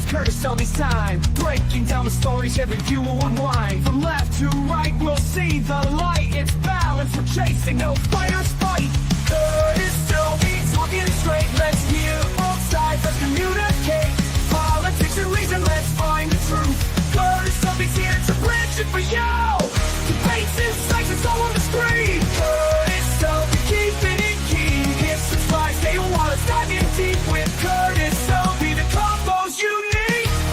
Curtis Selby's time, breaking down the stories every view will unwind. From left to right, we'll see the light. It's balance, we're chasing, no fighters fight. Curtis Selby's talking straight. Let's hear both sides, let's communicate. Politics and reason, let's find the truth. Curtis Selby's here to bridge it for you. Debates, insights, it's all on the screen. Curtis Selby, keeping it keen. Hit subscribe, stay a while, let's dive in deep with Curtis Selby. The combo's unique. The combo's unique.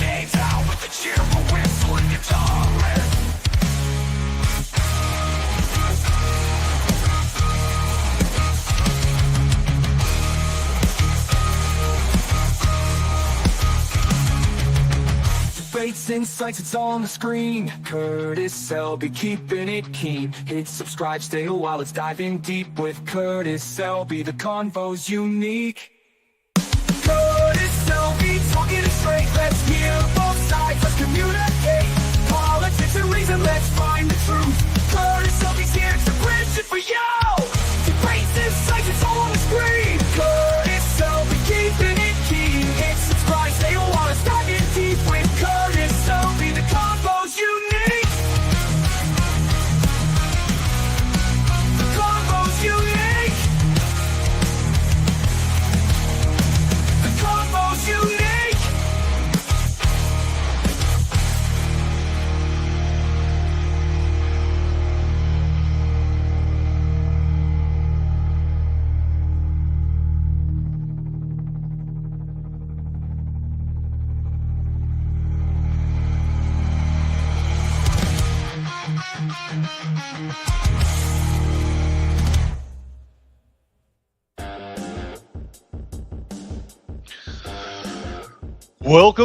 Dave's out with the cheerful whistle and guitar riff. Debates, insights, it's all on the screen. Curtis Selby, keeping it keen. Hit subscribe, stay a while, let's dive in deep with Curtis Selby. The convo's unique. Curtis Selby, talking it straight. Let's hear both sides, let's communicate. Politics and reason, let's find the truth. Curtis Selby's here to bridge it for you. Debates, insights, it's all on the screen. Curtis Selby, keeping it keen. Hit subscribe, stay a while, let's dive in deep with Curtis Selby. The combo's unique. The combo's unique. The combo's unique.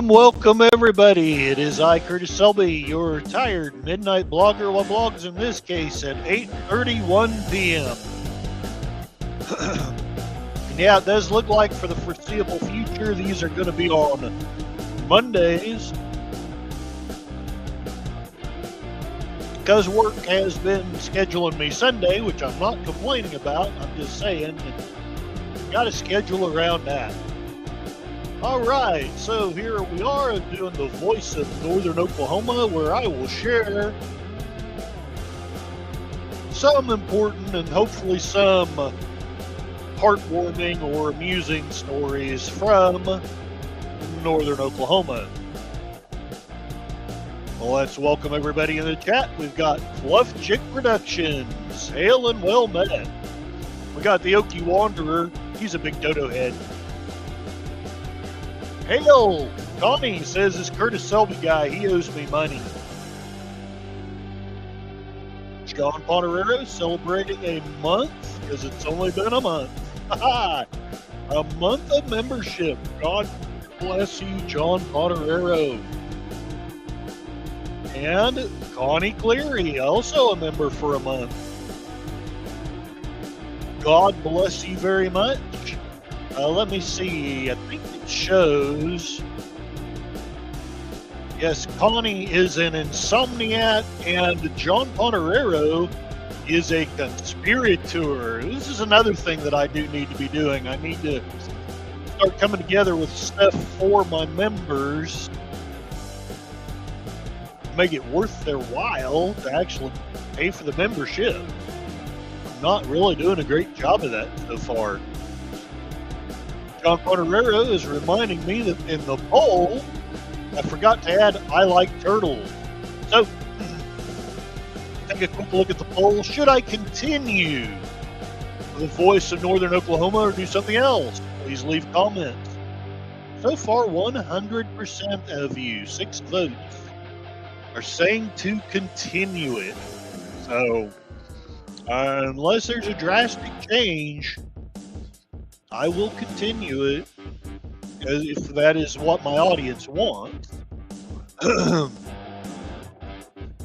Welcome everybody. It is I, Curtis Selby, your tired midnight blogger. Well, blogs in this case at 8:31 p.m. And yeah, it does look like for the foreseeable future, these are going to be on Mondays. Because work has been scheduling me Sunday, which I'm not complaining about. I'm just saying, got to schedule around that. Alright, so here we are doing the voice of Northern Oklahoma, where I will share some important and hopefully some heartwarming or amusing stories from Northern Oklahoma. Well, let's welcome everybody in the chat. We've got Fluff Chick Productions. Hail and well met. We got the Okie Wanderer. He's a big dodo head. Hail! Connie says this Curtis Selby guy, he owes me money. John Ponerero celebrating a month, because it's only been a month. A month of membership. God bless you, John Ponerero. And Connie Cleary, also a member for a month. God bless you very much. Let me see. I think it shows. Yes, Connie is an insomniac, and John Ponerero is a conspirator. This is another thing that I do need to be doing. I need to start coming together with stuff for my members. Make it worth their while to actually pay for the membership. I'm not really doing a great job of that so far. John Ponerero is reminding me that in the poll, I forgot to add I like turtles. So, take a quick look at the poll. Should I continue with the voice of Northern Oklahoma or do something else? Please leave comments. So far, 100% of you, 6 votes, are saying to continue it. So, unless there's a drastic change, I will continue it, if that is what my audience wants.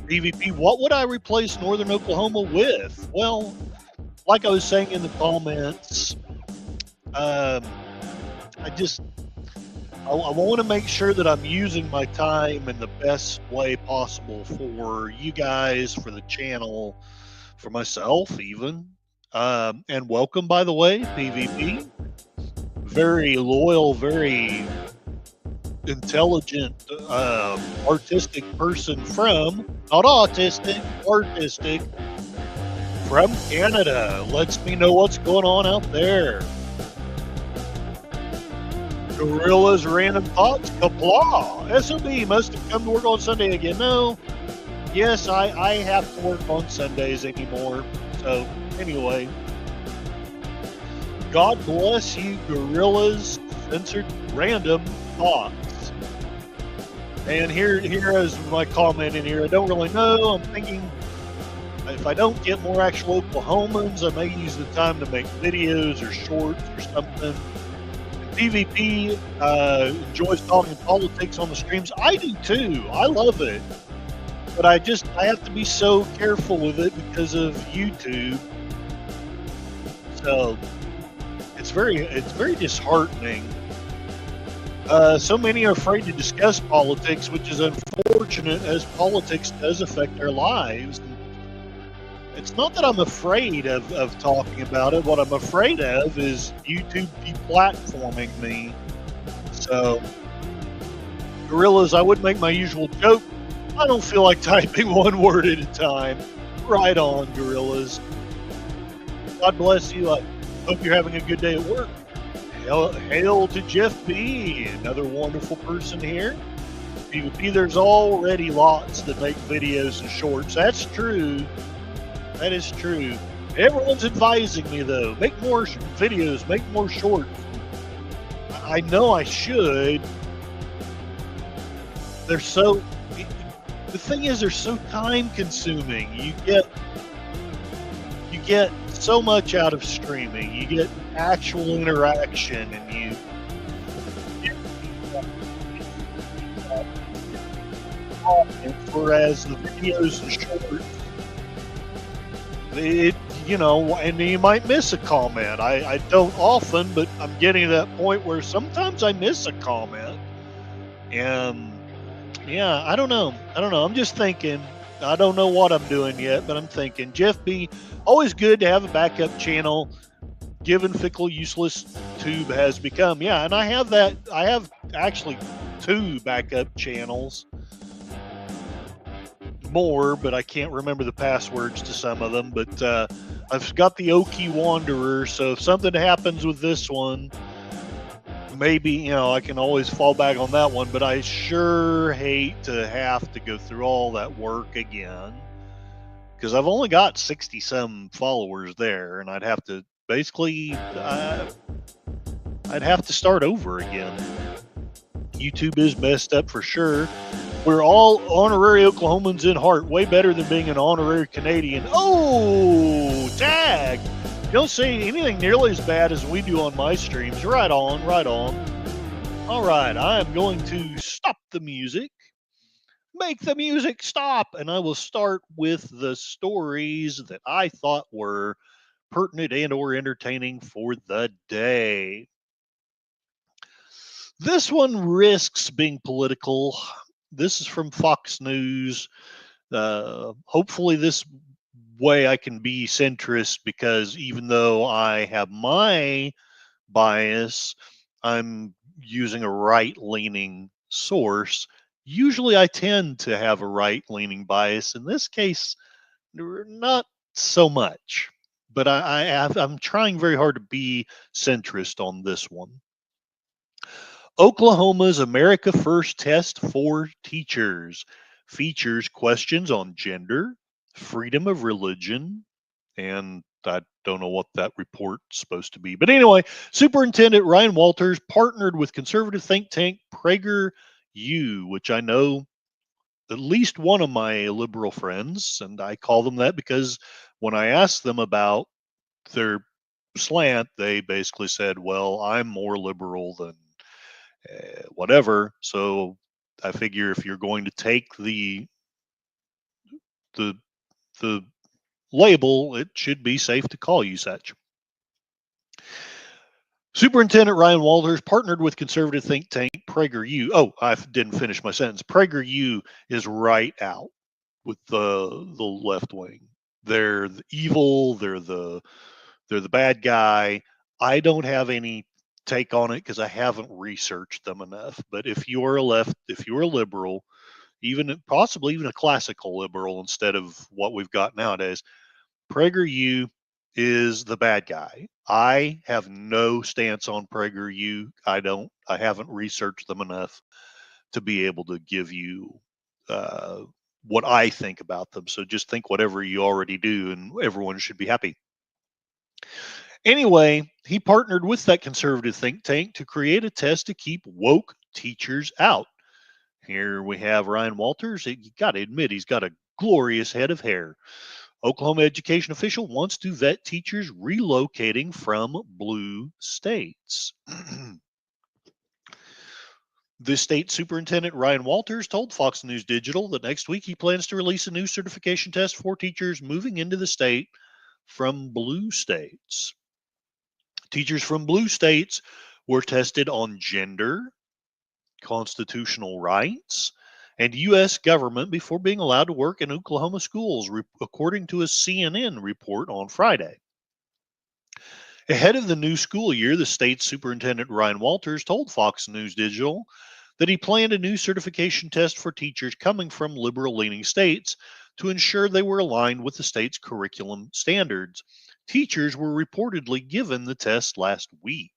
PvP, what would I replace Northern Oklahoma with? Well, like I was saying in the comments, I just I want to make sure that I'm using my time in the best way possible for you guys, for the channel, for myself, even. And welcome, by the way, PvP. Very loyal, very intelligent, artistic person from, not autistic, artistic, from Canada. Lets me know what's going on out there. Gorilla's random thoughts, kapla. SOB must have come to work on Sunday again. No, yes, I have to work on Sundays anymore. So, anyway, God bless you, Gorilla's censored random thoughts. And here is my comment in here. I don't really know. I'm thinking if I don't get more actual Oklahomans, I may use the time to make videos or shorts or something. PvP enjoys talking politics on the streams. I do too. I love it. But I have to be so careful with it because of YouTube. So it's very disheartening. So many are afraid to discuss politics, which is unfortunate as politics does affect our lives. It's not that I'm afraid of talking about it. What I'm afraid of is YouTube deplatforming me. So, Gorillas, I would make my usual joke. I don't feel like typing one word at a time. Right on, Gorillas. God bless you. I hope you're having a good day at work. Hail to Jeff B., another wonderful person here. PvP, there's already lots that make videos and shorts. That's true. That is true. Everyone's advising me, though. Make more videos. Make more shorts. I know I should. They're so... The thing is, they're so time-consuming. You get so much out of streaming. You get actual interaction, and you... Whereas the videos and shorts, and you might miss a comment. I don't often, but I'm getting to that point where sometimes I miss a comment. And yeah, I don't know. I'm just thinking. I don't know what I'm doing yet, but I'm thinking. Jeff B., always good to have a backup channel, given fickle, useless tube has become. Yeah, and I have that. I have actually 2 backup channels. More, but I can't remember the passwords to some of them. But I've got the Okie Wanderer, so if something happens with this one, maybe, I can always fall back on that one. But I sure hate to have to go through all that work again, because I've only got 60-some followers there, and I'd have to basically, I'd have to start over again. YouTube is messed up for sure. We're all honorary Oklahomans in heart. Way better than being an honorary Canadian. Oh, tag! Don't say anything nearly as bad as we do on my streams. Right on, right on. All right, I am going to stop the music. Make the music stop. And I will start with the stories that I thought were pertinent and or entertaining for the day. This one risks being political. This is from Fox News. Hopefully this way I can be centrist, because even though I have my bias, I'm using a right-leaning source. Usually I tend to have a right-leaning bias. In this case, not so much. But I'm trying very hard to be centrist on this one. Oklahoma's America First test for teachers features questions on gender, freedom of religion, and I don't know what that report's supposed to be. But anyway, Superintendent Ryan Walters partnered with conservative think tank PragerU, which I know at least one of my liberal friends, and I call them that because when I asked them about their slant, they basically said, well, I'm more liberal than whatever. So I figure if you're going to take the the label, it should be safe to call you such. Superintendent Ryan Walters partnered with conservative think tank PragerU. Oh, I didn't finish my sentence. PragerU is right out with the left wing. They're the evil. They're the bad guy. I don't have any take on it because I haven't researched them enough. But if you're if you're a liberal, even possibly even a classical liberal instead of what we've got nowadays, PragerU is the bad guy. I have no stance on PragerU. I haven't researched them enough to be able to give you uh, what I think about them. So just think whatever you already do, and everyone should be happy. Anyway, he partnered with that conservative think tank to create a test to keep woke teachers out. Here we have Ryan Walters. You got to admit, he's got a glorious head of hair. Oklahoma education official wants to vet teachers relocating from blue states. The state superintendent, Ryan Walters, told Fox News Digital that next week he plans to release a new certification test for teachers moving into the state from blue states. Teachers from blue states were tested on gender, constitutional rights, and U.S. government before being allowed to work in Oklahoma schools, according to a CNN report on Friday. Ahead of the new school year, the state superintendent Ryan Walters told Fox News Digital that he planned a new certification test for teachers coming from liberal leaning states to ensure they were aligned with the state's curriculum standards. Teachers were reportedly given the test last week.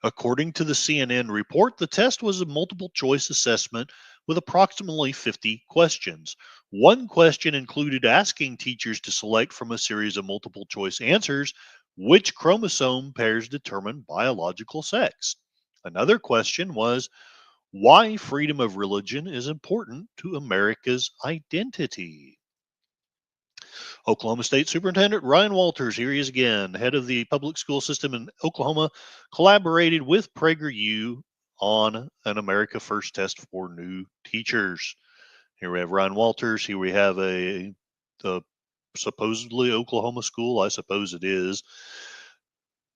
According to the CNN report, the test was a multiple choice assessment with approximately 50 questions. One question included asking teachers to select from a series of multiple choice answers which chromosome pairs determine biological sex. Another question was why freedom of religion is important to America's identity. Oklahoma State Superintendent Ryan Walters, here he is again, head of the public school system in Oklahoma, collaborated with PragerU on an America First test for new teachers. Here we have Ryan Walters. Here we have a supposedly Oklahoma school. I suppose it is.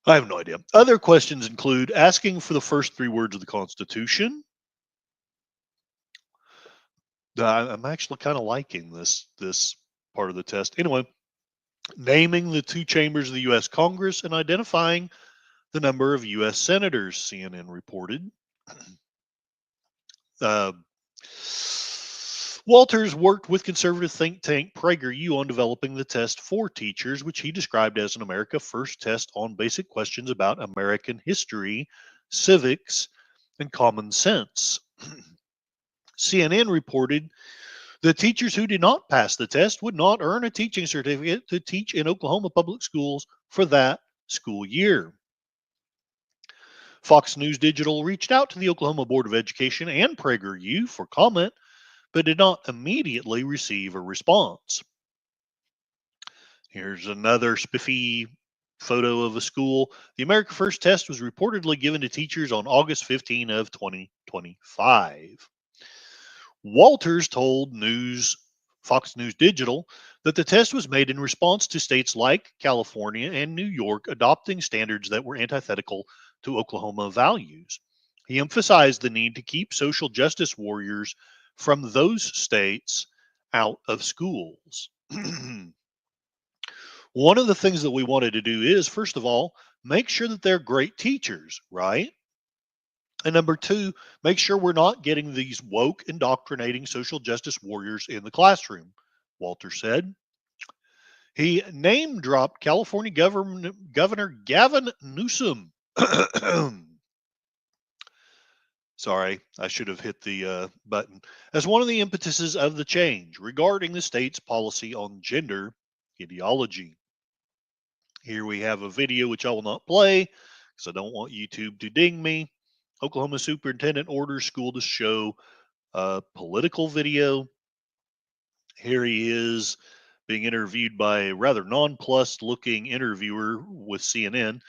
I have no idea. Other questions include asking for the first three words of the Constitution. I'm actually kind of liking this part of the test. Anyway, naming the two chambers of the U.S. Congress and identifying the number of U.S. senators, CNN reported. Uh, Walters worked with conservative think tank PragerU on developing the test for teachers, which he described as an America First test on basic questions about American history, civics, and common sense. CNN reported the teachers who did not pass the test would not earn a teaching certificate to teach in Oklahoma public schools for that school year. Fox News Digital reached out to the Oklahoma Board of Education and PragerU for comment, but did not immediately receive a response. Here's another spiffy photo of a school. The America First test was reportedly given to teachers on August 15 of 2025. Walters told Fox News Digital that the test was made in response to states like California and New York adopting standards that were antithetical to Oklahoma values. He emphasized the need to keep social justice warriors from those states out of schools. One of the things that we wanted to do is, first of all, make sure that they're great teachers, right? And number two, make sure we're not getting these woke, indoctrinating social justice warriors in the classroom, Walter said. He name dropped California Governor Gavin Newsom. Sorry, I should have hit the button. As one of the impetuses of the change regarding the state's policy on gender ideology. Here we have a video which I will not play because I don't want YouTube to ding me. Oklahoma superintendent orders school to show a political video. Here he is being interviewed by a rather nonplussed looking interviewer with CNN.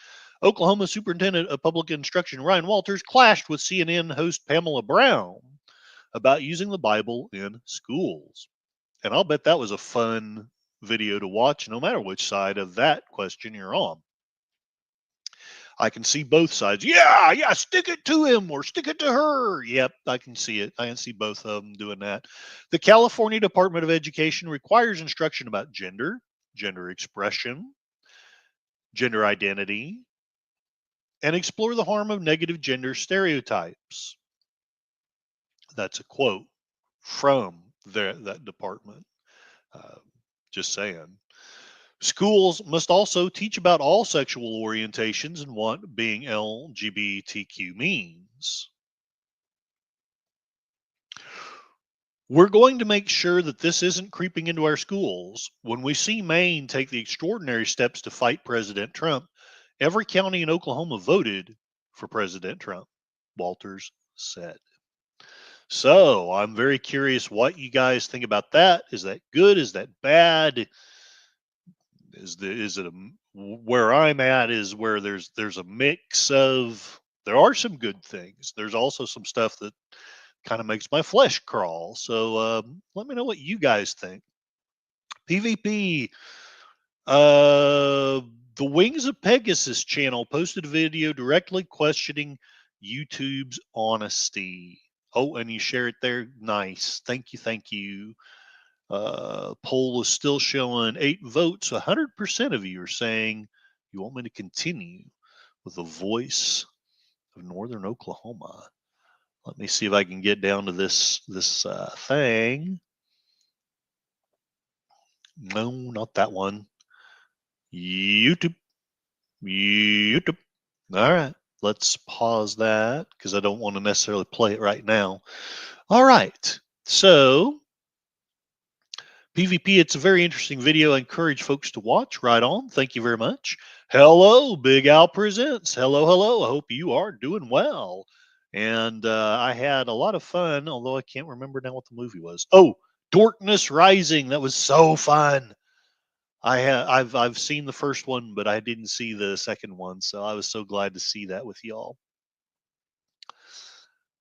Oklahoma superintendent of public instruction Ryan Walters clashed with CNN host Pamela Brown about using the Bible in schools. And I'll bet that was a fun video to watch, no matter which side of that question you're on. I can see both sides. Yeah, stick it to him or stick it to her. Yep, I can see it. I can see both of them doing that. The California Department of Education requires instruction about gender, gender expression, gender identity, and explore the harm of negative gender stereotypes. That's a quote from that department. Uh, just saying. Schools must also teach about all sexual orientations and what being LGBTQ means. We're going to make sure that this isn't creeping into our schools. When we see Maine take the extraordinary steps to fight President Trump, every county in Oklahoma voted for President Trump, Walters said. So I'm very curious what you guys think about that. Is that good? Is that bad? Is it where I'm at is where there's a mix of, there are some good things. There's also some stuff that kind of makes my flesh crawl. So let me know what you guys think. PvP, the Wings of Pegasus channel posted a video directly questioning YouTube's honesty. Oh, and you share it there. Nice. Thank you. Thank you. Poll is still showing 8 votes. 100% of you are saying you want me to continue with the voice of Northern Oklahoma. Let me see if I can get down to this thing. No, not that one. YouTube. All right. Let's pause that because I don't want to necessarily play it right now. All right. So PvP, it's a very interesting video. I encourage folks to watch. Right on. Thank you very much. Hello, Big Al Presents. Hello, hello. I hope you are doing well. And I had a lot of fun, although I can't remember now what the movie was. Oh, Darkness Rising. That was so fun. I've seen the first one, but I didn't see the second one, so I was so glad to see that with y'all.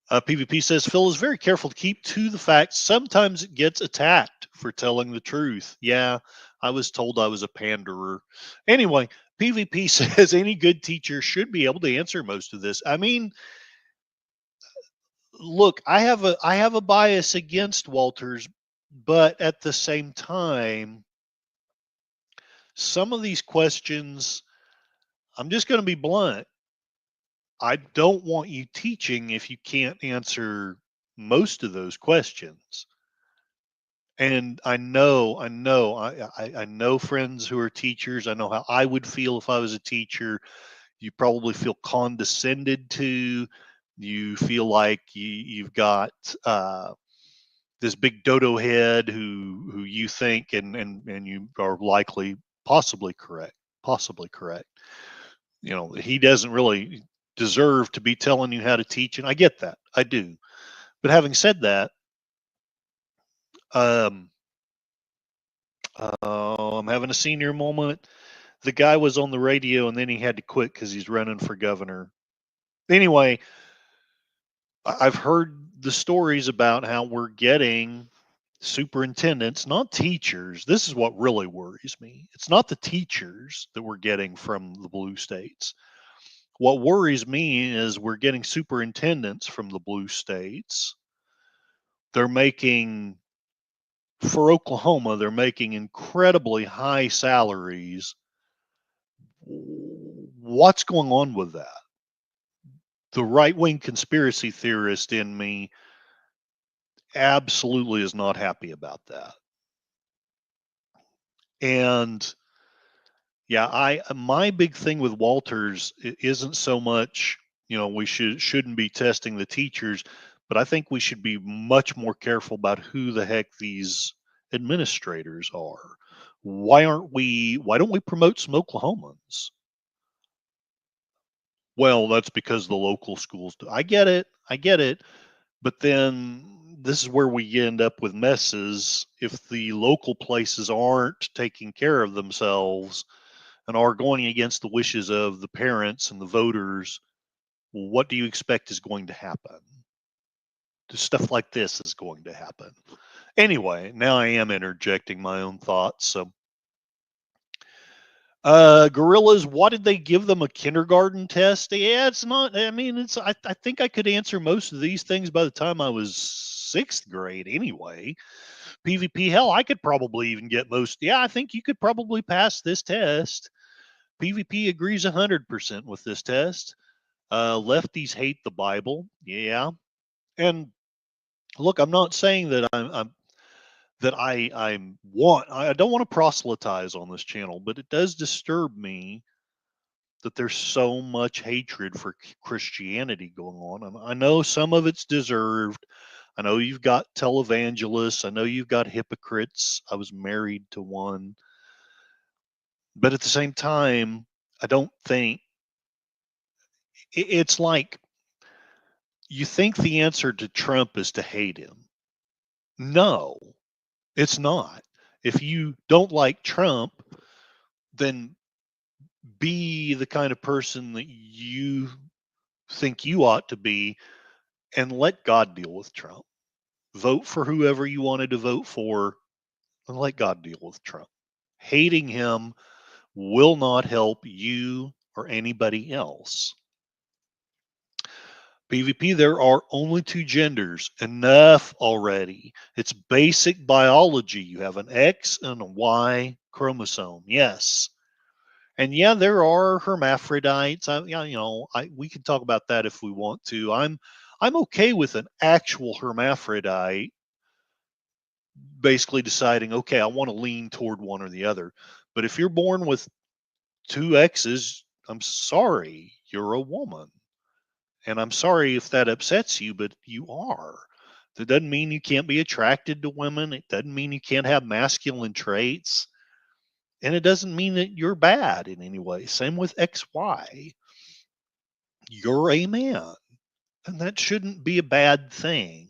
PvP says Phil is very careful to keep to the facts. Sometimes it gets attacked for telling the truth. Yeah, I was told I was a panderer. Anyway, PvP says any good teacher should be able to answer most of this. I mean, look, I have a bias against Walters, but at the same time, some of these questions, I'm just going to be blunt. I don't want you teaching if you can't answer most of those questions. And I know friends who are teachers. I know how I would feel if I was a teacher. You probably feel condescended to. You feel like you've got this big dodo head who you think and you are likely possibly correct. You know, he doesn't really deserve to be telling you how to teach, and I get that. I do. But having said that, I'm having a senior moment. The guy was on the radio and then he had to quit because he's running for governor. Anyway, I've heard the stories about how we're getting superintendents, not teachers. This is what really worries me. It's not the teachers that we're getting from the blue states. What worries me is we're getting superintendents from the blue states. They're making, for Oklahoma, they're making incredibly high salaries. What's going on with that? The right-wing conspiracy theorist in me absolutely is not happy about that. And yeah, my big thing with Walters isn't so much, you know, we shouldn't be testing the teachers, but I think we should be much more careful about who the heck these administrators are. Why don't we promote some Oklahomans? Well, that's because the local schools do. I get it. But then this is where we end up with messes if the local places aren't taking care of themselves and are going against the wishes of the parents and the voters. What do you expect is going to happen? Stuff like this is going to happen. Anyway, now I am interjecting my own thoughts. So, gorillas, what did they give them, a kindergarten test? Yeah, it's not. I mean, it's. I think I could answer most of these things by the time I was sixth grade. Anyway, PvP, hell, I could probably even get most. Yeah, I think you could probably pass this test. PvP agrees 100% with this test. Lefties hate the Bible. Yeah, and look, I'm not saying that I don't want to proselytize on this channel, but it does disturb me that there's so much hatred for Christianity going on. And I know some of it's deserved. I know you've got televangelists. I know you've got hypocrites. I was married to one. But at the same time, I don't think it's like you think the answer to Trump is to hate him. No, it's not. If you don't like Trump, then be the kind of person that you think you ought to be and let God deal with Trump. Vote for whoever you wanted to vote for and let God deal with Trump. Hating him will not help you or anybody else. PvP, there are only two genders. Enough already. It's basic biology. You have an X and a Y chromosome. Yes. And yeah, there are hermaphrodites. We can talk about that if we want to. I'm okay with an actual hermaphrodite basically deciding, okay, I want to lean toward one or the other. But if you're born with two X's, I'm sorry, you're a woman. And I'm sorry if that upsets you, but you are. That doesn't mean you can't be attracted to women. It doesn't mean you can't have masculine traits. And it doesn't mean that you're bad in any way. Same with XY. You're a man. And that shouldn't be a bad thing.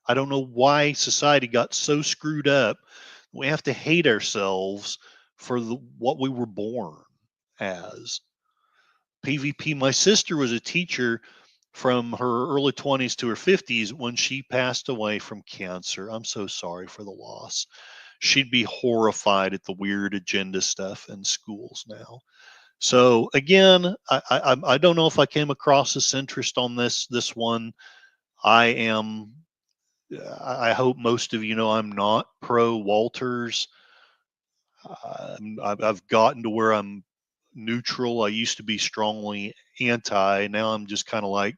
I don't know why society got so screwed up. We have to hate ourselves for what we were born as. PvP, my sister was a teacher from her early 20s to her 50s when she passed away from cancer. I'm so sorry for the loss. She'd be horrified at the weird agenda stuff in schools now. So again, I don't know if I came across as centrist on this one. I am. I hope most of you know I'm not pro Walters. I've gotten to where I'm neutral. I used to be strongly anti. Now I'm just kind of like,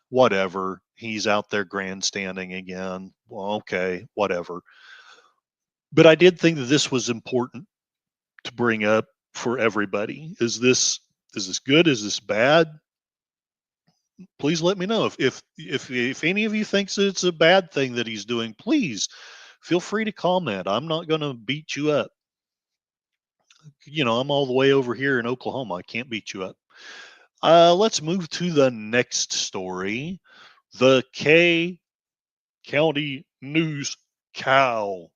whatever. He's out there grandstanding again. Well, okay, whatever. But I did think that this was important to bring up for everybody. Is this good? Is this bad? Please let me know. If any of you thinks that it's a bad thing that he's doing, please feel free to comment. I'm not going to beat you up. I'm all the way over here in Oklahoma. I can't beat you up. Let's move to the next story. The K County News Cow.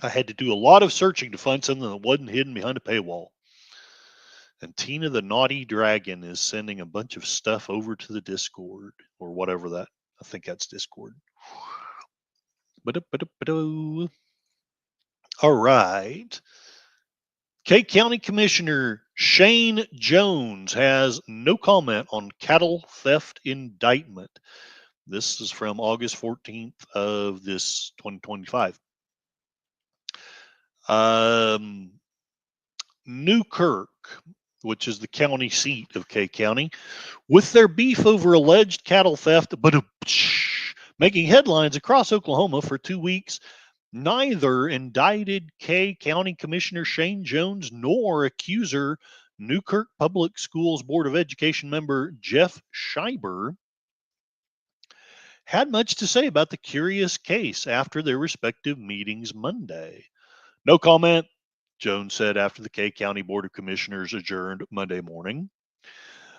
I had to do a lot of searching to find something that wasn't hidden behind a paywall. And Tina the Naughty Dragon is sending a bunch of stuff over to the Discord or whatever that. I think that's Discord. All right. K County Commissioner Shane Jones has no comment on cattle theft indictment. This is from August 14th of this 2025. Newkirk, which is the county seat of K County, with their beef over alleged cattle theft, but making headlines across Oklahoma for 2 weeks. Neither indicted K County Commissioner Shane Jones nor accuser Newkirk Public Schools Board of Education member Jeff Schreiber had much to say about the curious case after their respective meetings Monday. No comment, Jones said after the K County Board of Commissioners adjourned Monday morning.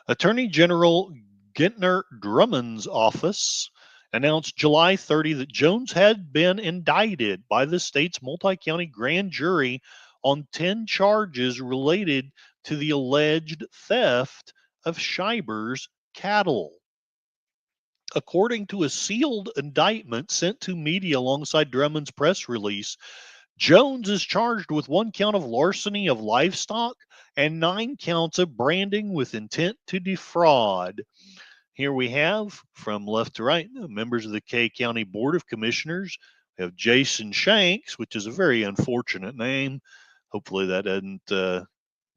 Attorney General Gentner Drummond's office announced July 30 that Jones had been indicted by the state's multi-county grand jury on 10 charges related to the alleged theft of Schreiber's cattle. According to a sealed indictment sent to media alongside Drummond's press release, Jones is charged with 1 count of larceny of livestock and 9 counts of branding with intent to defraud. Here we have, from left to right, members of the Kay County Board of Commissioners. We have Jason Shanks, which is a very unfortunate name. Hopefully that doesn't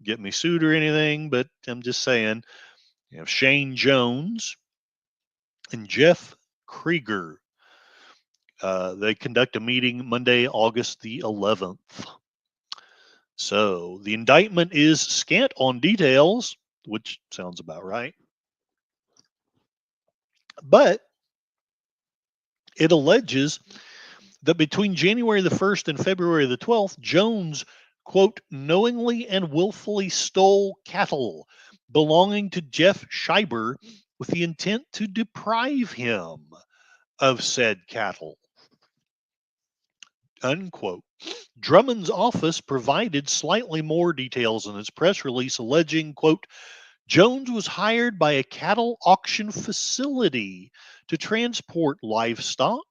get me sued or anything, but I'm just saying. You have Shane Jones and Jeff Krieger. They conduct a meeting Monday, August the 11th. So the indictment is scant on details, which sounds about right. But it alleges that between January the 1st and February the 12th, Jones, quote, knowingly and willfully stole cattle belonging to Jeff Schreiber with the intent to deprive him of said cattle, unquote. Drummond's office provided slightly more details in its press release, alleging, quote, Jones was hired by a cattle auction facility to transport livestock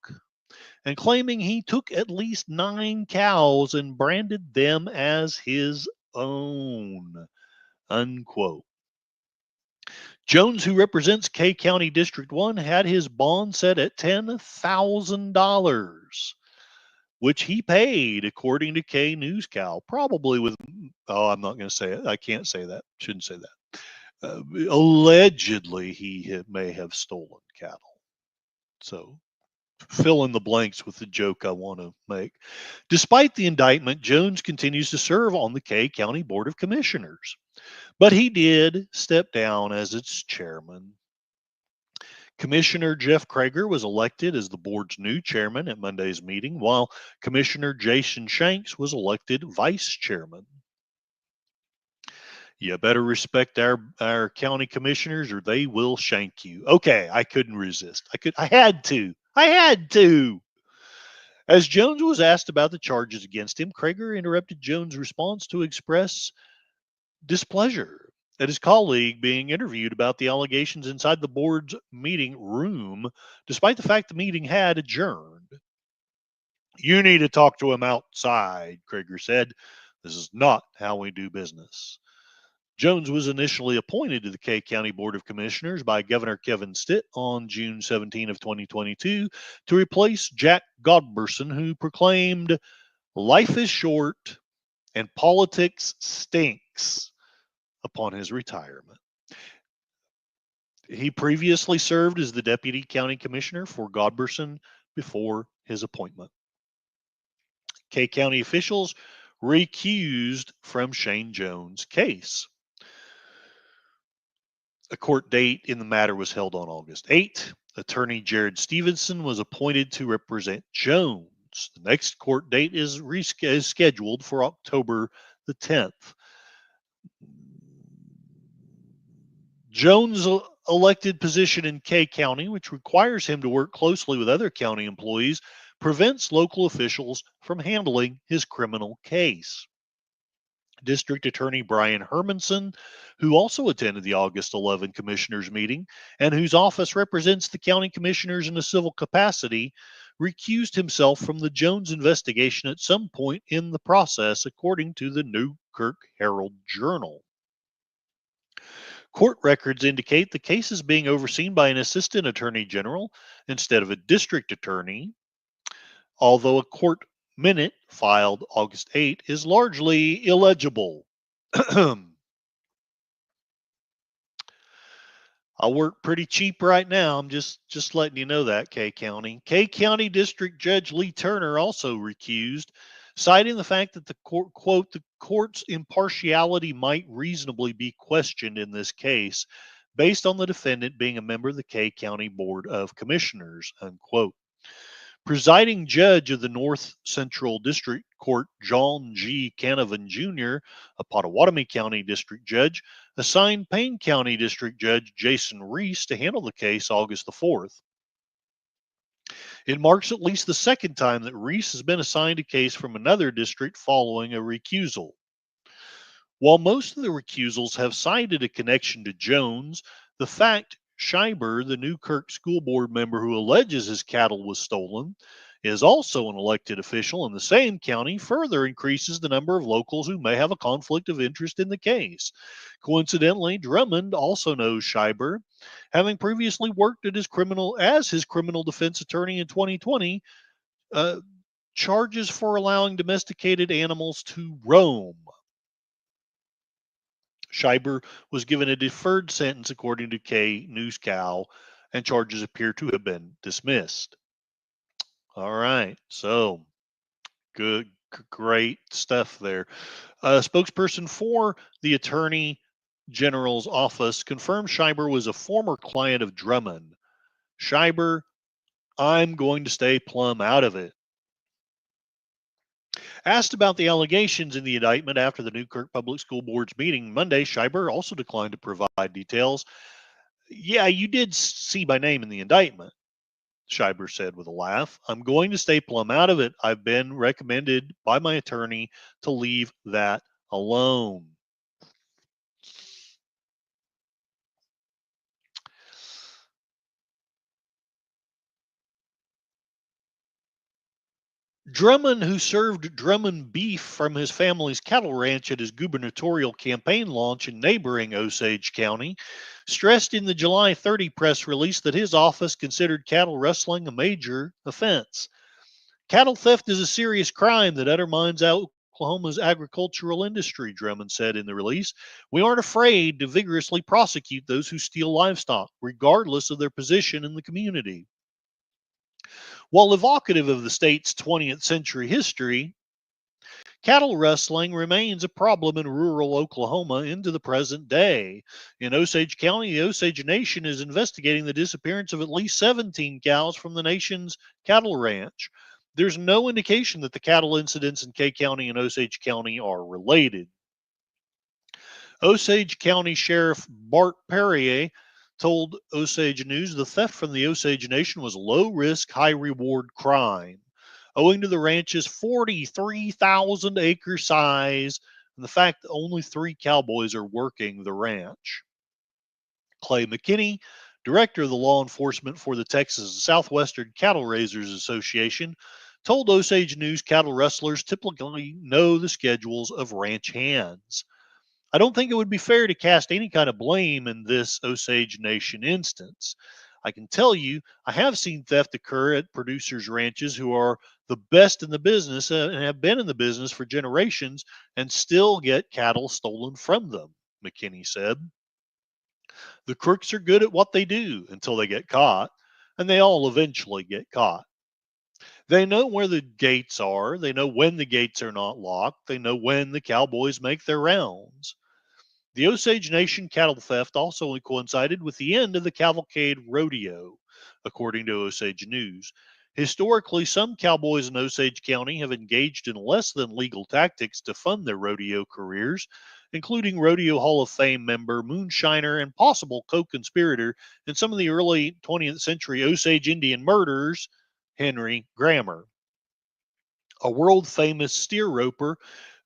and claiming he took at least 9 cows and branded them as his own, unquote. Jones, who represents Kay County District 1, had his bond set at $10,000, which he paid, according to Kay News Cow, probably with, I'm not going to say it. I can't say that. Shouldn't say that. Allegedly, he may have stolen cattle. So fill in the blanks with the joke I want to make. Despite the indictment, Jones continues to serve on the Kay County Board of Commissioners, but he did step down as its chairman. Commissioner Jeff Krieger was elected as the board's new chairman at Monday's meeting, while Commissioner Jason Shanks was elected vice chairman. You better respect our county commissioners or they will shank you. Okay, I couldn't resist. I had to. As Jones was asked about the charges against him, Krieger interrupted Jones' response to express displeasure at his colleague being interviewed about the allegations inside the board's meeting room, despite the fact the meeting had adjourned. You need to talk to him outside, Krieger said. This is not how we do business. Jones was initially appointed to the Kay County Board of Commissioners by Governor Kevin Stitt on June 17 of 2022 to replace Jack Godberson, who proclaimed, "Life is short and politics stinks," upon his retirement. He previously served as the Deputy County Commissioner for Godberson before his appointment. Kay County officials recused from Shane Jones' case. A court date in the matter was held on August 8. Attorney Jared Stevenson was appointed to represent Jones. The next court date is scheduled for October the 10th. Jones' elected position in Kay County, which requires him to work closely with other county employees, prevents local officials from handling his criminal case. District Attorney Brian Hermanson, who also attended the August 11 commissioners meeting and whose office represents the county commissioners in a civil capacity, recused himself from the Jones investigation at some point in the process, according to the Newkirk Herald Journal. Court records indicate the case is being overseen by an assistant attorney general instead of a district attorney, although a court minute filed August 8 is largely illegible. I'll work pretty cheap right now. I'm just letting you know that, Kay County. Kay County District Judge Lee Turner also recused, citing the fact that the court, quote, the court's impartiality might reasonably be questioned in this case based on the defendant being a member of the Kay County Board of Commissioners, unquote. Presiding judge of the North Central District Court, John G. Canavan Jr., a Pottawatomie County District Judge, assigned Payne County District Judge Jason Reese to handle the case August the 4th. It marks at least the second time that Reese has been assigned a case from another district following a recusal. While most of the recusals have cited a connection to Jones, the fact Scheiber, the Newkirk school board member who alleges his cattle was stolen, is also an elected official in the same county, further increases the number of locals who may have a conflict of interest in the case. Coincidentally, Drummond also knows Scheiber, having previously worked at his criminal defense attorney in 2020. Uh, Charges for allowing domesticated animals to roam. Scheiber was given a deferred sentence according to K News Cow, and charges appear to have been dismissed. All right, so good, great stuff there. A spokesperson for the Attorney General's office confirmed Scheiber was a former client of Drummond. Scheiber, I'm going to stay plumb out of it. Asked about the allegations in the indictment after the Newkirk Public School Board's meeting Monday, Scheiber also declined to provide details. Yeah, you did see my name in the indictment, Scheiber said with a laugh. I'm going to stay plumb out of it. I've been recommended by my attorney to leave that alone. Drummond, who served Drummond beef from his family's cattle ranch at his gubernatorial campaign launch in neighboring Osage County, stressed in the July 30 press release that his office considered cattle rustling a major offense. Cattle theft is a serious crime that undermines Oklahoma's agricultural industry, Drummond said in the release. We aren't afraid to vigorously prosecute those who steal livestock, regardless of their position in the community. While evocative of the state's 20th century history, cattle rustling remains a problem in rural Oklahoma into the present day. In Osage County, the Osage Nation is investigating the disappearance of at least 17 cows from the nation's cattle ranch. There's no indication that the cattle incidents in Kay County and Osage County are related. Osage County Sheriff Bart Perrier told Osage News the theft from the Osage Nation was a low risk, high reward crime, owing to the ranch's 43,000 acre size and the fact that only 3 cowboys are working the ranch. Clay McKinney, director of the law enforcement for the Texas Southwestern Cattle Raisers Association, told Osage News cattle rustlers typically know the schedules of ranch hands. I don't think it would be fair to cast any kind of blame in this Osage Nation instance. I can tell you, I have seen theft occur at producers' ranches who are the best in the business and have been in the business for generations and still get cattle stolen from them, McKinney said. The crooks are good at what they do until they get caught, and they all eventually get caught. They know where the gates are, they know when the gates are not locked, they know when the cowboys make their rounds. The Osage Nation cattle theft also coincided with the end of the Cavalcade Rodeo, according to Osage News. Historically, some cowboys in Osage County have engaged in less than legal tactics to fund their rodeo careers, including Rodeo Hall of Fame member, moonshiner, and possible co conspirator in some of the early 20th century Osage Indian murders, Henry Grammer. A world famous steer roper,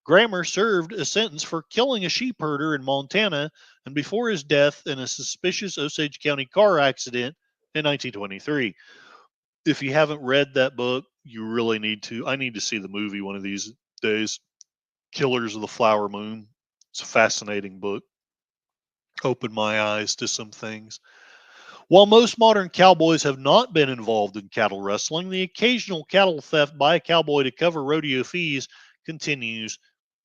Grammer served a sentence for killing a sheep herder in Montana and before his death in a suspicious Osage County car accident in 1923. If you haven't read that book, you really need to. I need to see the movie one of these days. Killers of the Flower Moon. It's a fascinating book. Opened my eyes to some things. While most modern cowboys have not been involved in cattle rustling, the occasional cattle theft by a cowboy to cover rodeo fees continues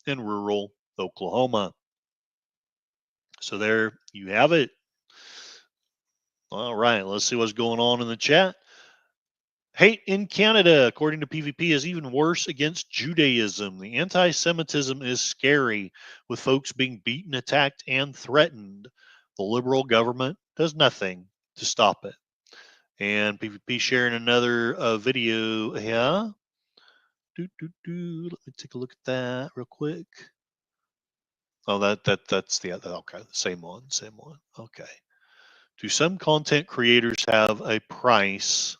in rural Oklahoma. So there you have it. All right, let's see what's going on in the chat. Hate in Canada, according to PvP, is even worse against Judaism. The anti Semitism is scary, with folks being beaten, attacked, and threatened. The liberal government does nothing to stop it. And PvP sharing another video here. Let me take a look at that real quick. Oh, that's the other. Okay, same one. Okay. Do some content creators have a price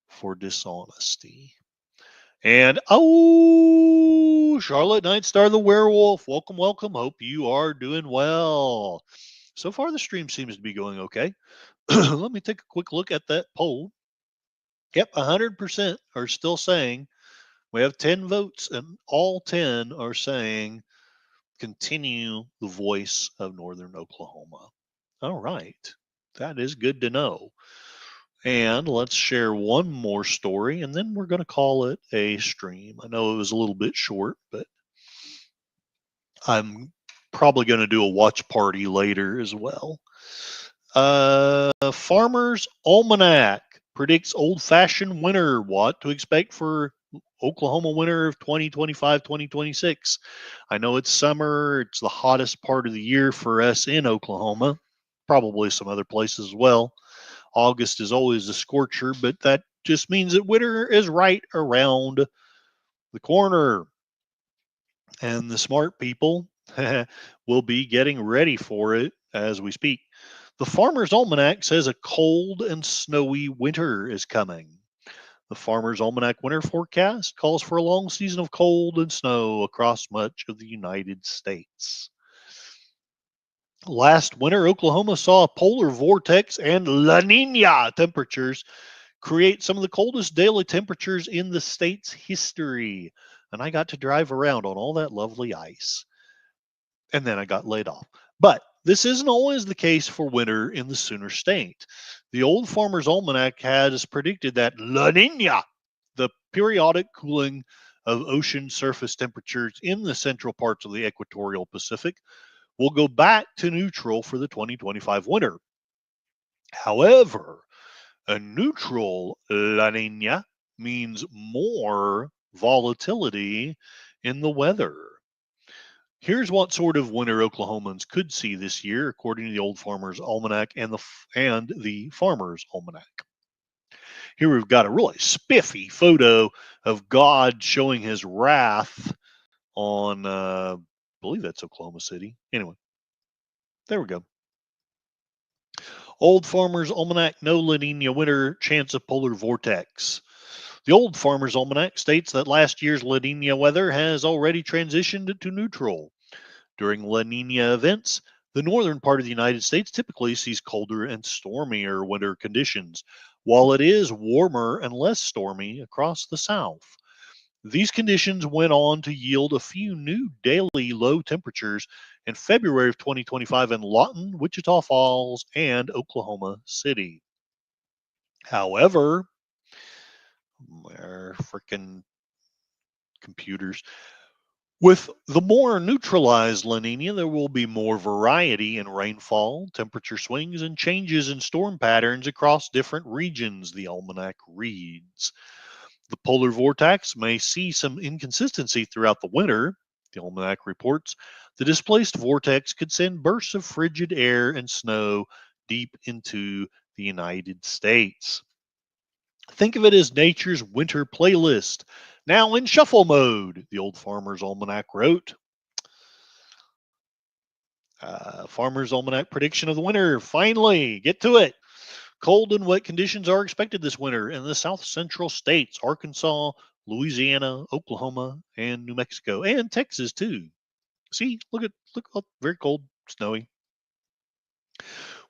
for dishonesty? And Charlotte Nightstar the Werewolf, welcome. Hope you are doing well. So far, the stream seems to be going okay. Let me take a quick look at that poll. Yep, 100% are still saying we have 10 votes, and all 10 are saying continue the voice of Northern Oklahoma. All right. That is good to know. And let's share one more story, and then we're going to call it a stream. I know it was a little bit short, but I'm probably going to do a watch party later as well. Farmer's Almanac predicts old-fashioned winter. What to expect for Oklahoma winter of 2025-2026. I know it's summer. It's the hottest part of the year for us in Oklahoma. Probably some other places as well. August is always a scorcher, but that just means that winter is right around the corner. And the smart people will be getting ready for it as we speak. The Farmer's Almanac says a cold and snowy winter is coming. The Farmer's Almanac winter forecast calls for a long season of cold and snow across much of the United States. Last winter, Oklahoma saw a polar vortex and La Nina temperatures create some of the coldest daily temperatures in the state's history. And I got to drive around on all that lovely ice. And then I got laid off. But this isn't always the case for winter in the Sooner State. The Old Farmer's Almanac has predicted that La Nina, the periodic cooling of ocean surface temperatures in the central parts of the equatorial Pacific, will go back to neutral for the 2025 winter. However, a neutral La Nina means more volatility in the weather. Here's what sort of winter Oklahomans could see this year, according to the Old Farmer's Almanac and the Farmer's Almanac. Here we've got a really spiffy photo of God showing his wrath on, I believe that's Oklahoma City. Anyway, there we go. Old Farmer's Almanac, no La Nina winter, chance of polar vortex. The Old Farmer's Almanac states that last year's La Nina weather has already transitioned to neutral. During La Nina events, the northern part of the United States typically sees colder and stormier winter conditions, while it is warmer and less stormy across the south. These conditions went on to yield a few new daily low temperatures in February of 2025 in Lawton, Wichita Falls, and Oklahoma City. However, our freaking computers. With the more neutralized La Nina, there will be more variety in rainfall, temperature swings, and changes in storm patterns across different regions, the almanac reads. The polar vortex may see some inconsistency throughout the winter, the almanac reports. The displaced vortex could send bursts of frigid air and snow deep into the United States. Think of it as nature's winter playlist, now in shuffle mode, the Old Farmer's Almanac wrote. Farmer's Almanac prediction of the winter. Finally, get to it. Cold and wet conditions are expected this winter in the south central states, Arkansas, Louisiana, Oklahoma, and New Mexico, and Texas too. See, look, very cold, snowy.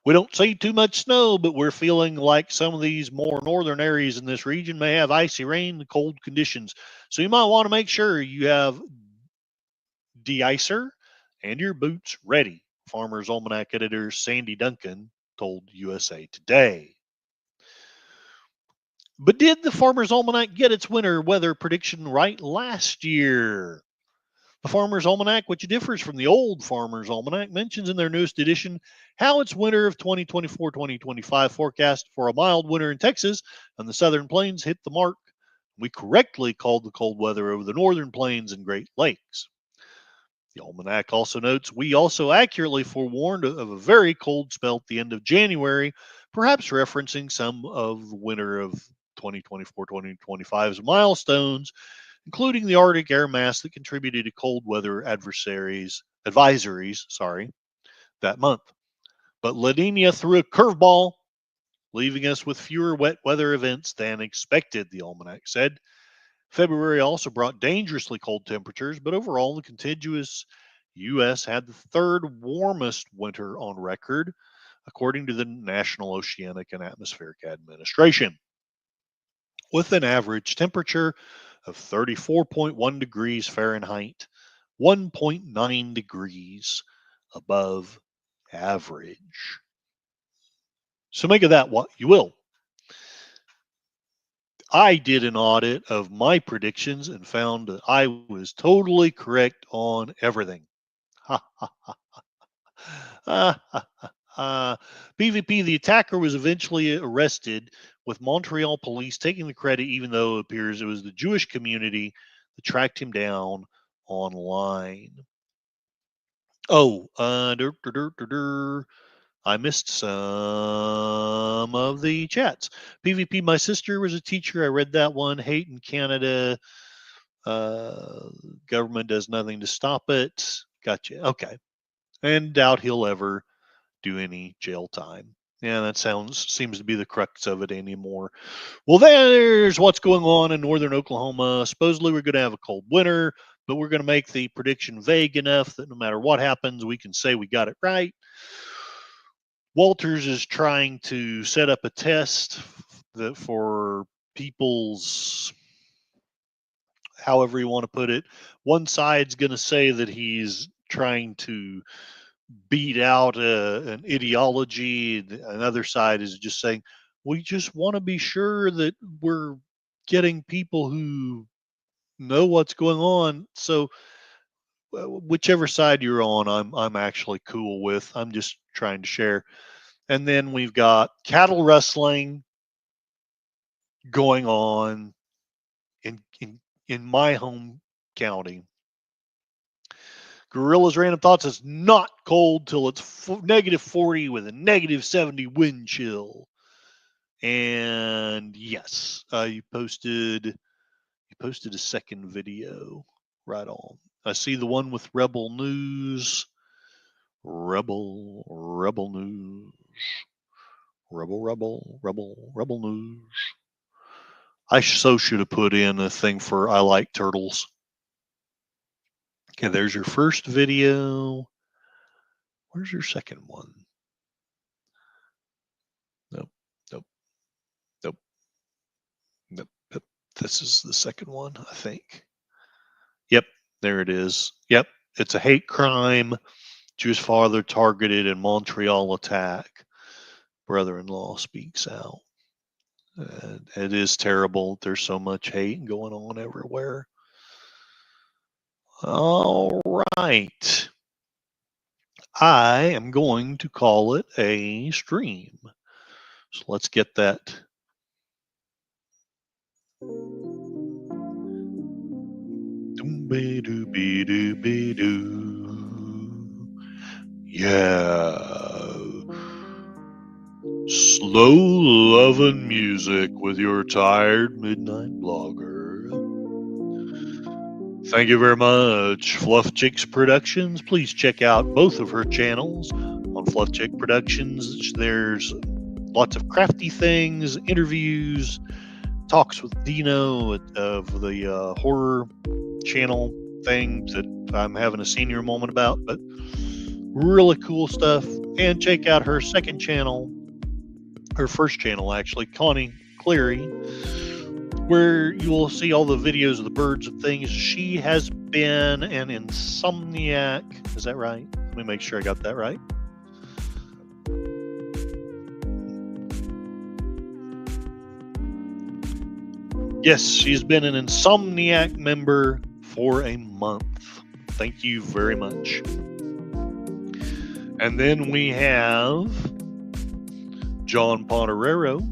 We don't see too much snow, but we're feeling like some of these more northern areas in this region may have icy rain and cold conditions. So you might want to make sure you have de-icer and your boots ready. Farmer's Almanac editor Sandy Duncan told USA Today. But did the Farmer's Almanac get its winter weather prediction right last year? The Farmer's Almanac, which differs from the old Farmer's Almanac, mentions in their newest edition how its winter of 2024-2025 forecast for a mild winter in Texas and the southern plains hit the mark. We correctly called the cold weather over the northern plains and Great Lakes. The Almanac also notes we also accurately forewarned of a very cold spell at the end of January, perhaps referencing some of the winter of 2024-2025's milestones, including the Arctic air mass that contributed to cold weather advisories that month. But La Nina threw a curveball, leaving us with fewer wet weather events than expected, the Almanac said. February also brought dangerously cold temperatures, but overall the contiguous U.S. had the third warmest winter on record, according to the National Oceanic and Atmospheric Administration, with an average temperature of 34.1 degrees Fahrenheit, 1.9 degrees above average. So make of that what you will. I did an audit of my predictions and found that I was totally correct on everything. Ha ha ha. PvP, the attacker was eventually arrested, with Montreal police taking the credit, even though it appears it was the Jewish community that tracked him down online. Oh, I missed some of the chats. PvP, my sister was a teacher. I read that one. Hate in Canada. Government does nothing to stop it. Gotcha. Okay. And doubt he'll ever do any jail time. Yeah, that seems to be the crux of it anymore. Well, there's what's going on in northern Oklahoma. Supposedly we're going to have a cold winter, but we're going to make the prediction vague enough that no matter what happens, we can say we got it right. Walters is trying to set up a test that for people's, however you want to put it, one side's going to say that he's trying to beat out an ideology. Another side is just saying, we just want to be sure that we're getting people who know what's going on. So whichever side you're on, I'm actually cool with. I'm just trying to share. And then we've got cattle rustling going on in my home county. Gorilla's Random Thoughts is not cold till it's negative 40 with a negative 70 wind chill. And yes, you posted a second video. Right on. I see the one with Rebel News. Rebel News. Rebel News. I so should have put in a thing for I like turtles. Okay, there's your first video. Where's your second one? Nope. This is the second one, I think. Yep, there it is. Yep, it's a hate crime. Jewish father targeted in Montreal attack. Brother-in-law speaks out. It is terrible. There's so much hate going on everywhere. All right. I am going to call it a stream. So let's get that. Yeah. Slow loving music with your tired midnight blogger. Thank you very much, Fluff Chicks Productions. Please check out both of her channels on Fluff Chick Productions. There's lots of crafty things, interviews, talks with Dino of the horror channel thing that I'm having a senior moment about, but really cool stuff. And check out her second channel, her first channel actually, Connie Cleary, where you will see all the videos of the birds and things. She has been an insomniac. Is that right? Let me make sure I got that right. Yes, she's been an insomniac member for a month. Thank you very much. And then we have John Ponterero.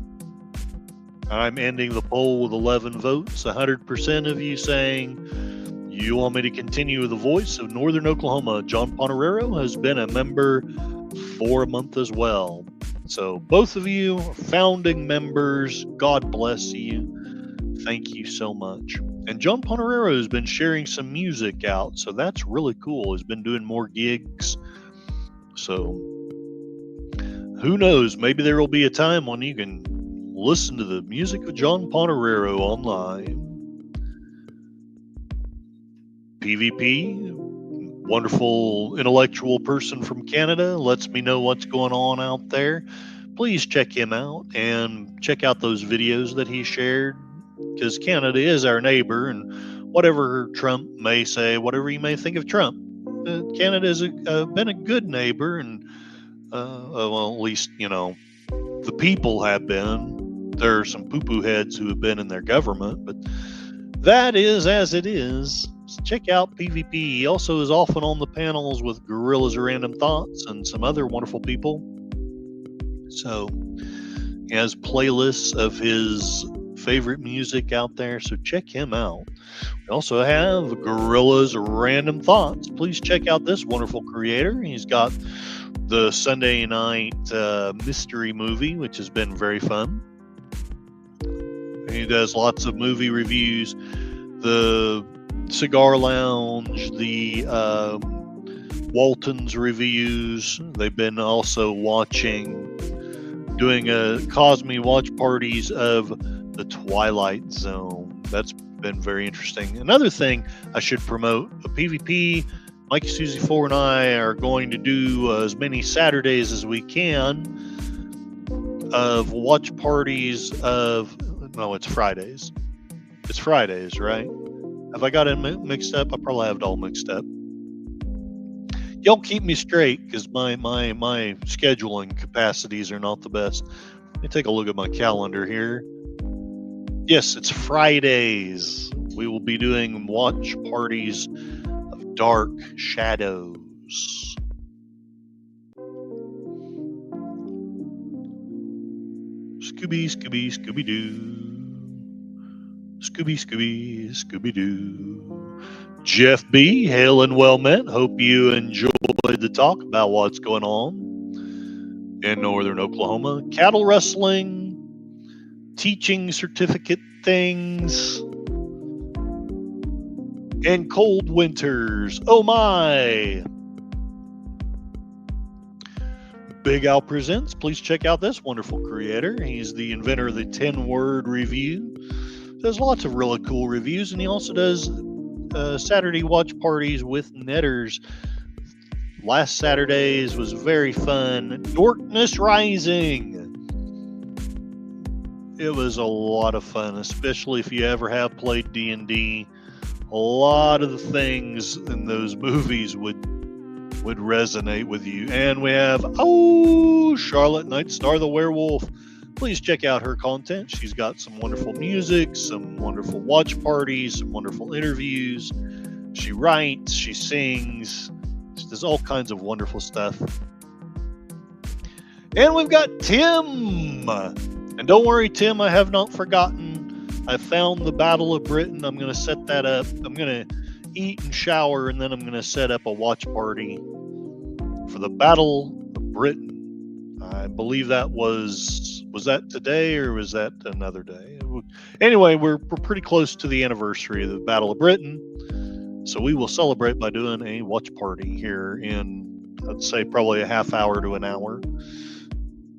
I'm ending the poll with 11 votes. 100% of you saying you want me to continue the voice of Northern Oklahoma. John Ponterero has been a member for a month as well. So both of you are founding members. God bless you. Thank you so much. And John Ponterero has been sharing some music out, so that's really cool. He's been doing more gigs. So who knows? Maybe there will be a time when you can listen to the music of John Ponterero online. PvP, wonderful intellectual person from Canada, lets me know what's going on out there. Please check him out and check out those videos that he shared, because Canada is our neighbor, and whatever Trump may say, whatever you may think of Trump, Canada has been a good neighbor, and well, at least, the people have been. There are some poo-poo heads who have been in their government, but that is as it is. So check out PvP. He also is often on the panels with Gorillas Random Thoughts and some other wonderful people. So he has playlists of his favorite music out there, so check him out. We also have Gorillas Random Thoughts. Please check out this wonderful creator. He's got the Sunday night mystery movie, which has been very fun. He does lots of movie reviews, the Cigar Lounge, the Walton's reviews. They've been also doing a Cosme watch parties of the Twilight Zone. That's been very interesting. Another thing I should promote, a PvP, Mikey, Susie 4 and I are going to do as many Saturdays as we can of watch parties of, no, it's Fridays. It's Fridays, right? Have I got it mixed up? I probably have it all mixed up. Y'all keep me straight, because my scheduling capacities are not the best. Let me take a look at my calendar here. Yes, it's Fridays. We will be doing watch parties of Dark Shadows. Scooby, Scooby, Scooby-Doo. Scooby, Scooby, Scooby-Doo. Jeff B., hail and well met. Hope you enjoyed the talk about what's going on in northern Oklahoma. Cattle rustling, teaching certificate things, and cold winters. Oh my! Big Al Presents. Please check out this wonderful creator. He's the inventor of the 10-word review. Does lots of really cool reviews, and he also does Saturday watch parties with netters. Last Saturday's was very fun. Darkness Rising. It was a lot of fun, especially if you ever have played D&D. A lot of the things in those movies would resonate with you. And we have Charlotte Nightstar the Werewolf. Please check out her content. She's got some wonderful music, some wonderful watch parties, some wonderful interviews. She writes, she sings, she does all kinds of wonderful stuff. And we've got Tim. And don't worry, Tim, I have not forgotten. I found the Battle of Britain. I'm going to set that up. I'm going to eat and shower, and then I'm going to set up a watch party for the Battle of Britain. I believe that was that today, or was that another day? Anyway, we're pretty close to the anniversary of the Battle of Britain, so we will celebrate by doing a watch party here in, I'd say, probably a half hour to an hour.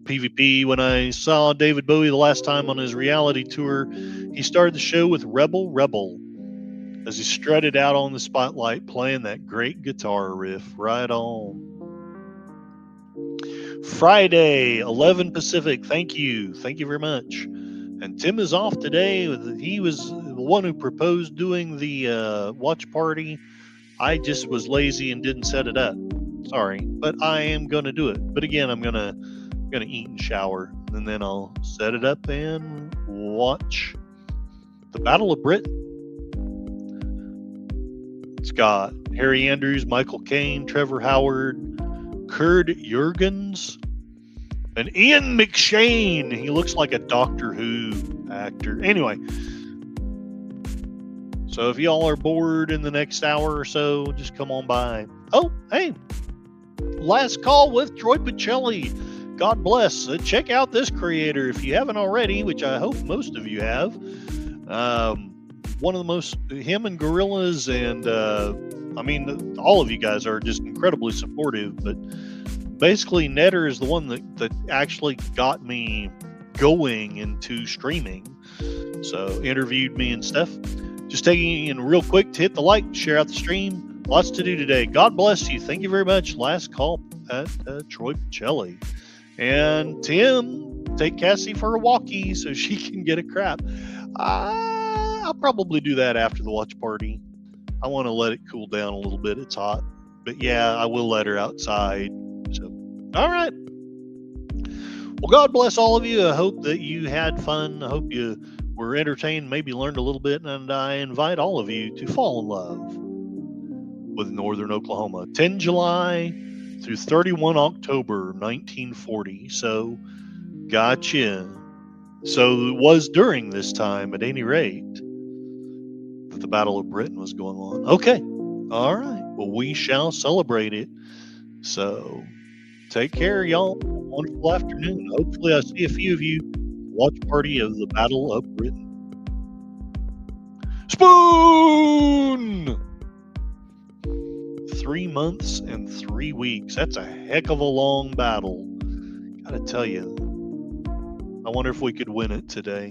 PvP, when I saw David Bowie the last time on his reality tour, he started the show with Rebel Rebel as he strutted out on the spotlight playing that great guitar riff. Right on. Friday, 11 Pacific. Thank you very much. And Tim is off today. He was the one who proposed doing the watch party. I just was lazy and didn't set it up. Sorry, but I am going to do it. But again, I'm going to eat and shower, and then I'll set it up and watch the Battle of Britain. It's got Harry Andrews, Michael Caine, Trevor Howard, Kurt Jurgens, and Ian McShane. He looks like a Doctor Who actor. Anyway, so if y'all are bored in the next hour or so, just come on by. Oh, hey, last call with Troy Pacelli. God bless. Check out this creator if you haven't already, which I hope most of you have. One of the most, him and Gorillas, and I mean, all of you guys are just incredibly supportive, but basically Netter is the one that actually got me going into streaming. So interviewed me and stuff. Just taking in real quick to hit the like, share out the stream, Lots to do today. God bless you. Thank you very much. Last call at Troy Pacelli. And Tim, take Cassie for a walkie so she can get a crap. I'll probably do that after the watch party. I want to let it cool down a little bit. It's hot. But yeah, I will let her outside. So, all right. Well, God bless all of you. I hope that you had fun. I hope you were entertained, maybe learned a little bit. And I invite all of you to fall in love with Northern Oklahoma. 10 July through 31 October 1940. So, gotcha. So it was during this time, at any rate, that the Battle of Britain was going on. Okay. All right. Well, we shall celebrate it. So take care, y'all. Have a wonderful afternoon. Hopefully I see a few of you watch party of the Battle of Britain. Spoon! 3 months and 3 weeks. That's a heck of a long battle. Gotta tell you. I wonder if we could win it today.